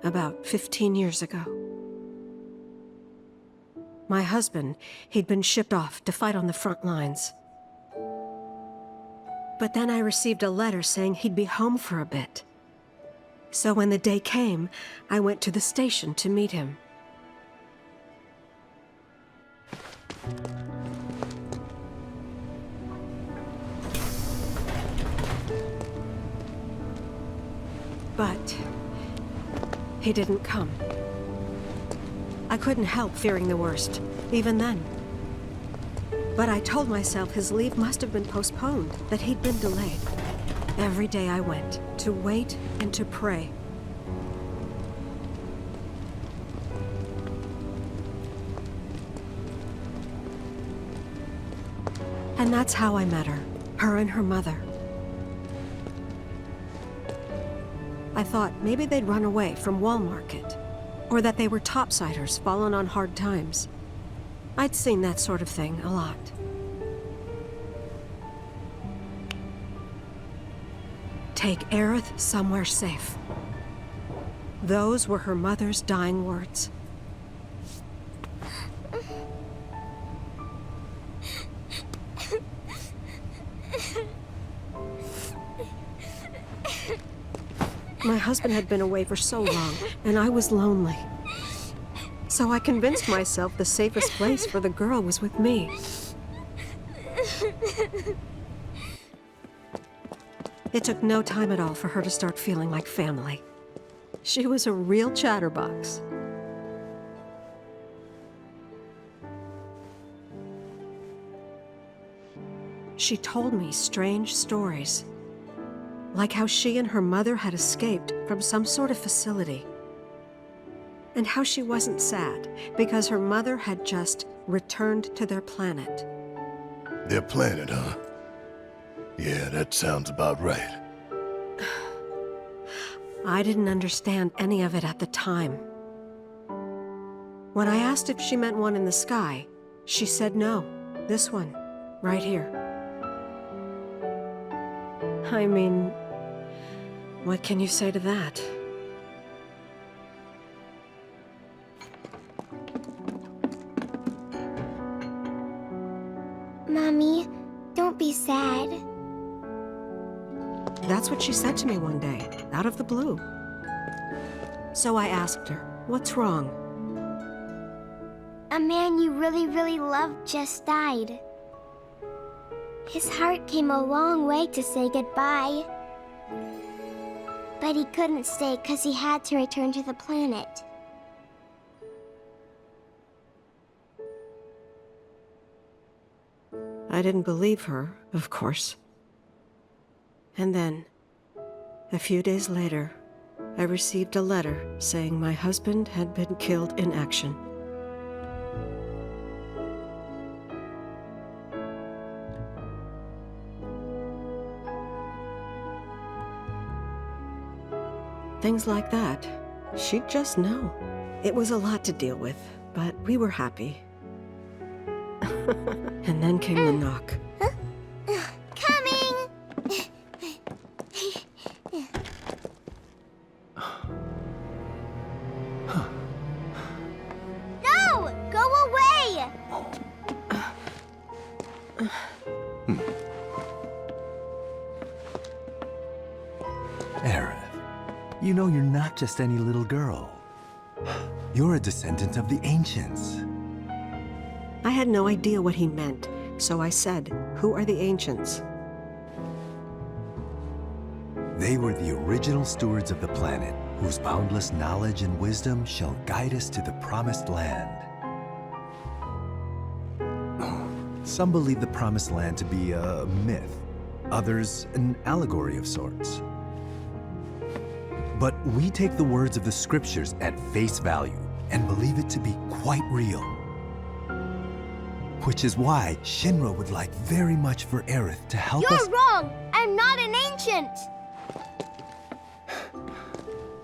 about 15 years ago. My husband, he'd been shipped off to fight on the front lines. But then I received a letter saying he'd be home for a bit. So when the day came, I went to the station to meet him. But he didn't come. I couldn't help fearing the worst, even then. But I told myself his leave must have been postponed, that he'd been delayed. Every day I went, to wait and to pray. And that's how I met her and her mother. I thought maybe they'd run away from Wall Market, or that they were topsiders fallen on hard times. I'd seen that sort of thing a lot. Take Aerith somewhere safe. Those were her mother's dying words. My husband had been away for so long, and I was lonely. So I convinced myself the safest place for the girl was with me. It took no time at all for her to start feeling like family. She was a real chatterbox. She told me strange stories, like how she and her mother had escaped from some sort of facility, and how she wasn't sad because her mother had just returned to their planet. Their planet, huh? Yeah, that sounds about right. I didn't understand any of it at the time. When I asked if she meant one in the sky, she said no, this one, right here. I mean, what can you say to that? Mommy, don't be sad. That's what she said to me one day, out of the blue. So I asked her, what's wrong? A man you really, really loved just died. His heart came a long way to say goodbye. But he couldn't stay because he had to return to the planet. I didn't believe her, of course. And then, a few days later, I received a letter saying my husband had been killed in action. Things like that, she'd just know. It was a lot to deal with, but we were happy. And then came the knock. Coming! No! Go away! Aerith, you know you're not just any little girl. You're a descendant of the ancients. I had no idea what he meant, so I said, "Who are the ancients?" They were the original stewards of the planet, whose boundless knowledge and wisdom shall guide us to the promised land. Some believe the promised land to be a myth, others an allegory of sorts. But we take the words of the scriptures at face value and believe it to be quite real. Which is why Shinra would like very much for Aerith to help us— You're wrong! I'm not an ancient!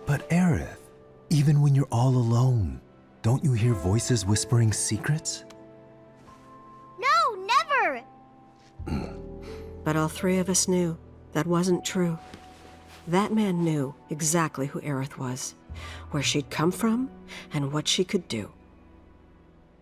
But Aerith, even when you're all alone, don't you hear voices whispering secrets? No, never! But all three of us knew that wasn't true. That man knew exactly who Aerith was, where she'd come from, and what she could do.